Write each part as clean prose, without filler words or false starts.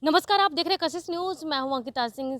नमस्कार, आप देख रहे हैं कशिश न्यूज़। मैं हूं अंकिता सिंह।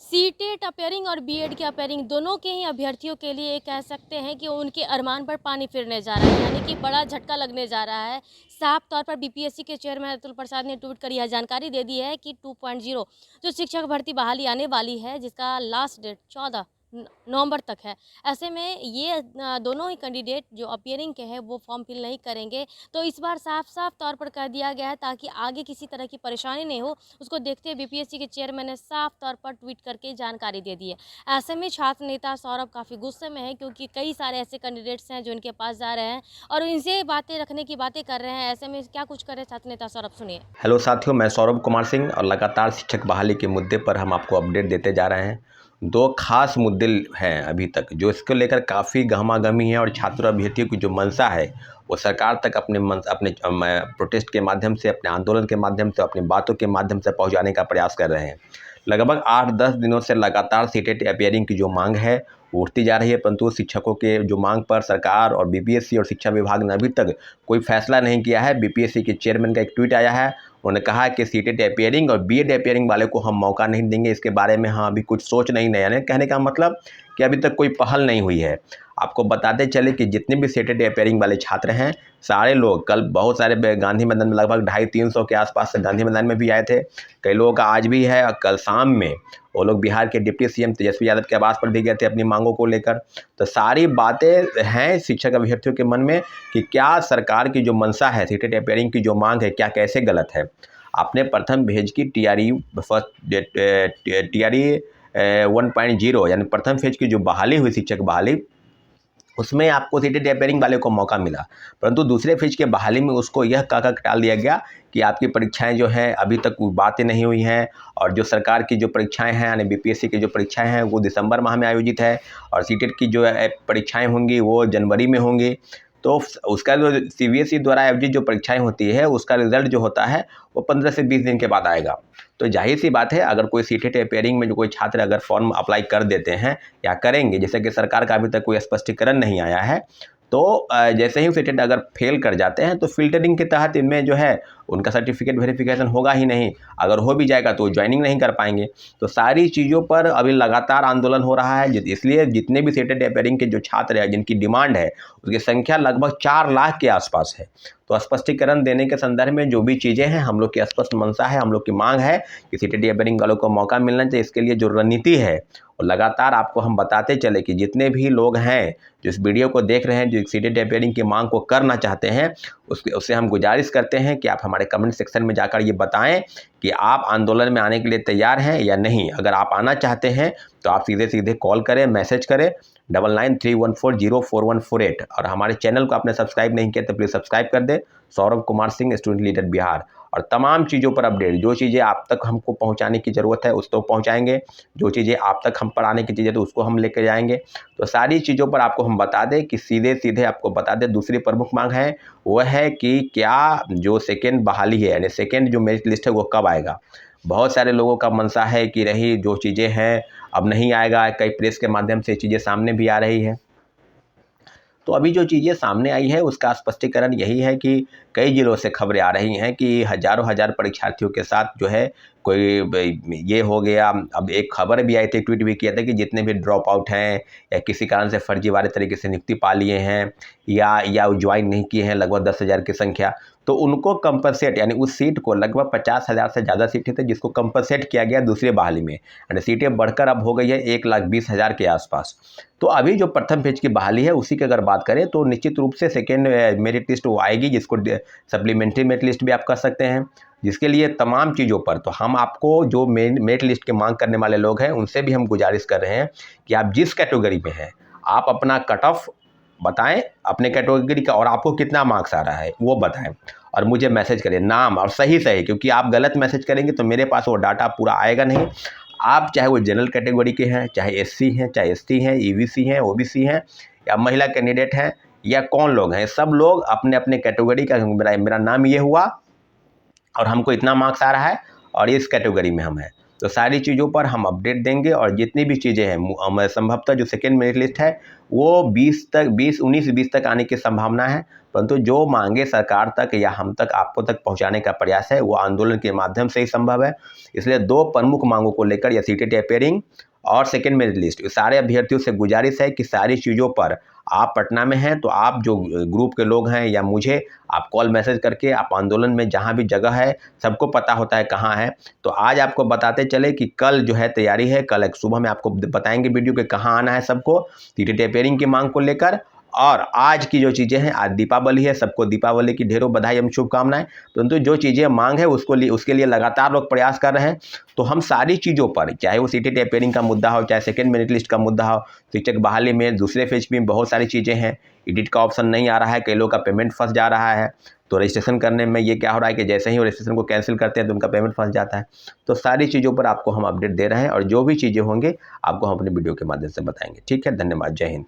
सीटेट अपेयरिंग और बीएड की अपेयरिंग दोनों के ही अभ्यर्थियों के लिए कह सकते हैं कि उनके अरमान पर पानी फिरने जा रहा है, यानी कि बड़ा झटका लगने जा रहा है। साफ तौर पर बीपीएससी के चेयरमैन अतुल प्रसाद ने ट्वीट कर यह जानकारी दे दी है कि 2.0 जो शिक्षक भर्ती बहाली आने वाली है, जिसका लास्ट डेट 14 नवंबर तक है। ऐसे में ये दोनों ही कैंडिडेट जो अपियरिंग के हैं वो फॉर्म फिल नहीं करेंगे। तो इस बार साफ-साफ तौर पर कह दिया गया है ताकि आगे किसी तरह की परेशानी नहीं हो, उसको देखते हुए बीपीएससी के चेयरमैन ने साफ तौर पर ट्वीट करके जानकारी दे दी है। ऐसे में छात्र नेता सौरभ काफ़ी गुस्से में हैं, क्योंकि कई सारे ऐसे कैंडिडेट्स हैं जो इनके पास जा रहे हैं और इनसे बातें रखने की बातें कर रहे हैं। ऐसे में क्या कुछ कर रहे छात्र नेता सौरभ, सुनिए। हेलो साथियों, मैं सौरभ कुमार सिंह और लगातार शिक्षक बहाली के मुद्दे पर हम आपको अपडेट देते जा रहे हैं। दो खास मुद्दे हैं अभी तक जो इसको लेकर काफ़ी गहमागहमी है और छात्र अभ्यर्थियों की जो मंशा है वो सरकार तक अपने प्रोटेस्ट के माध्यम से, अपने आंदोलन के माध्यम से, अपनी बातों के माध्यम से पहुंचाने का प्रयास कर रहे हैं। लगभग 8-10 दिनों से लगातार सीटेट अपियरिंग की जो मांग है वो उठती जा रही है, परंतु शिक्षकों के जो मांग पर सरकार और बीपीएससी और शिक्षा विभाग ने अभी तक कोई फैसला नहीं किया है। बीपीएससी के चेयरमैन का एक ट्वीट आया है, उन्होंने कहा कि सीटेट अपियरिंग और बीएड अपियरिंग वाले को हम मौका नहीं देंगे, इसके बारे में हम अभी कुछ सोच नहीं रहे हैं। कहने का मतलब कि अभी तक कोई पहल नहीं हुई है। आपको बताते चले कि जितने भी सीटेट अपियरिंग वाले छात्र हैं, सारे लोग कल बहुत सारे गांधी मैदान में लगभग 250-300 के आसपास से गांधी मैदान में भी आए थे। कई लोगों का आज भी है और कल शाम में वो लोग बिहार के डिप्टी सीएम तेजस्वी यादव के आवास पर भी गए थे अपनी मांगों को लेकर। तो सारी बातें हैं शिक्षक अभ्यर्थियों के मन में कि क्या सरकार की जो मंशा है, सीटेट अपियरिंग की जो मांग है, क्या कैसे गलत है। आपने प्रथम भेज की टीआरई 1.0 यानी प्रथम फेज की जो बहाली हुई, शिक्षक बहाली, उसमें आपको सीटेट अपियरिंग वाले को मौका मिला, परंतु दूसरे फेज के बहाली में उसको यह कह टाल दिया गया कि आपकी परीक्षाएं जो हैं अभी तक बातें नहीं हुई हैं और जो सरकार की जो परीक्षाएं हैं यानी बीपीएससी की जो परीक्षाएं हैं वो दिसंबर माह में आयोजित है और सीटेट की जो परीक्षाएं होंगी वो जनवरी में होंगी। तो उसका जो सीबीएसई द्वारा आयोजित जो परीक्षाएं होती है उसका रिजल्ट जो होता है वो 15 से 20 दिन के बाद आएगा। तो जाहिर सी बात है, अगर कोई सीटेट अपियरिंग में जो कोई छात्र अगर फॉर्म अप्लाई कर देते हैं या करेंगे, जैसे कि सरकार का अभी तक कोई स्पष्टीकरण नहीं आया है, तो जैसे ही सीटेट अगर फेल कर जाते हैं तो फिल्टरिंग के तहत इनमें जो है उनका सर्टिफिकेट वेरिफिकेशन होगा ही नहीं। अगर हो भी जाएगा तो ज्वाइनिंग नहीं कर पाएंगे। तो सारी चीज़ों पर अभी लगातार आंदोलन हो रहा है, इसलिए जितने भी सीटेट अपियरिंग के जो छात्र हैं जिनकी डिमांड है उसकी संख्या लगभग 4 लाख के आसपास है। तो स्पष्टीकरण देने के संदर्भ में जो भी चीज़ें हैं, हम लोग की स्पष्ट मंशा है, हम लोग की मांग है कि सीटेट अपियरिंग वालों को मौका मिलना चाहिए। इसके लिए जो रणनीति है और लगातार आपको हम बताते चले कि जितने भी लोग हैं जो इस वीडियो को देख रहे हैं, जो सीटेट अपियरिंग की मांग को करना चाहते हैं, उससे हम गुजारिश करते हैं कि आप हमारे कमेंट सेक्शन में जाकर ये बताएं कि आप आंदोलन में आने के लिए तैयार हैं या नहीं। अगर आप आना चाहते हैं तो आप सीधे सीधे कॉल करें, मैसेज करें 9931404148 और हमारे चैनल को आपने सब्सक्राइब नहीं किया तो प्लीज़ सब्सक्राइब कर दें। Saurabh Kumar Singh, student leader Bihar. और तमाम चीज़ों पर अपडेट, जो चीज़ें आप तक हमको पहुंचाने की ज़रूरत है उस तो पहुंचाएंगे, जो चीज़ें आप तक हम पर आने की चीज़ें तो उसको हम लेकर जाएंगे। तो सारी चीज़ों पर आपको हम बता दें कि सीधे सीधे आपको बता दें। दूसरी प्रमुख मांग है वह है कि क्या जो सेकेंड बहाली है यानी सेकेंड जो मेरिट लिस्ट है वो कब आएगा। बहुत सारे लोगों का मनसा है कि रही जो चीज़ें हैं अब नहीं आएगा। कई प्रेस के माध्यम से चीज़ें सामने भी आ रही है। तो अभी जो चीज़ें सामने आई है उसका स्पष्टीकरण यही है कि कई जिलों से खबरें आ रही हैं कि हज़ारों हज़ार परीक्षार्थियों के साथ जो है कोई ये हो गया। अब एक खबर भी आई थी, ट्वीट भी किया था कि जितने भी ड्रॉप आउट हैं या किसी कारण से फर्जीवाड़े तरीके से नियुक्ति पा लिए हैं या ज्वाइन नहीं किए हैं, लगभग 10,000 की संख्या, तो उनको कंपनसेट यानी उस सीट को लगभग 50,000 से ज़्यादा सीटें थे जिसको कंपनसेट किया गया दूसरे बहाली में, यानी सीटें बढ़कर अब हो गई है 1,20,000 के आसपास। तो अभी जो प्रथम फेज की बहाली है उसी की अगर बात करें तो निश्चित रूप से सेकेंड मेरिट लिस्ट वो आएगी, जिसको सप्लीमेंट्री मेरिट लिस्ट भी आप कर सकते हैं, जिसके लिए तमाम चीज़ों पर तो हम आपको जो मेरिट लिस्ट की मांग करने वाले लोग हैं उनसे भी हम गुजारिश कर रहे हैं कि आप जिस कैटेगरी में हैं आप अपना कट ऑफ बताएं अपने कैटेगरी का और आपको कितना मार्क्स आ रहा है वो बताएं और मुझे मैसेज करें, नाम और सही, क्योंकि आप गलत मैसेज करेंगे तो मेरे पास वो डाटा पूरा आएगा नहीं। आप चाहे वो जनरल कैटेगरी के हैं, चाहे एससी हैं, चाहे एसटी हैं, ईबीसी हैं, ओबीसी हैं या महिला कैंडिडेट हैं या कौन लोग हैं, सब लोग अपने अपने कैटेगरी का मेरा नाम ये हुआ और हमको इतना मार्क्स आ रहा है और इस कैटेगरी में हम हैं, तो सारी चीज़ों पर हम अपडेट देंगे। और जितनी भी चीज़ें हैं संभवतः जो सेकेंड मेरिट लिस्ट है वो 19-20 तक आने की संभावना है। परंतु जो मांगे सरकार तक या हम तक आपको तक पहुंचाने का प्रयास है वो आंदोलन के माध्यम से ही संभव है। इसलिए 2 प्रमुख मांगों को लेकर या सीटेट अपेयरिंग और सेकेंड मेरिट लिस्ट, सारे अभ्यर्थियों से गुजारिश है कि सारी चीज़ों पर आप पटना में हैं तो आप जो ग्रुप के लोग हैं या मुझे आप कॉल मैसेज करके आप आंदोलन में जहां भी जगह है, सबको पता होता है कहां है, तो आज आपको बताते चले कि कल जो है तैयारी है, कल एक सुबह में आपको बताएंगे वीडियो के कहां आना है सबको सीटेट अपेयरिंग की मांग को लेकर। और आज की जो चीज़ें हैं, आज दीपावली है, सबको दीपावली की ढेरों बधाई एवं शुभकामनाएं। परंतु जो चीज़ें मांग है उसके लिए लगातार लोग प्रयास कर रहे हैं। तो हम सारी चीज़ों पर, चाहे वो सीटेट अपेयरिंग का मुद्दा हो, चाहे सेकेंड मेरिट लिस्ट का मुद्दा हो, शिक्षक बहाली में दूसरे फेज में बहुत सारी चीज़ें हैं, एडिट का ऑप्शन नहीं आ रहा है, कई लोग का पेमेंट फंस जा रहा है, तो रजिस्ट्रेशन करने में ये क्या हो रहा है कि जैसे ही वो रजिस्ट्रेशन को कैंसिल करते हैं तो उनका पेमेंट फंस जाता है। तो सारी चीज़ों पर आपको हम अपडेट दे रहे हैं और जो भी चीज़ें होंगे आपको हम अपने वीडियो के माध्यम से बताएंगे। ठीक है, धन्यवाद, जय हिंद।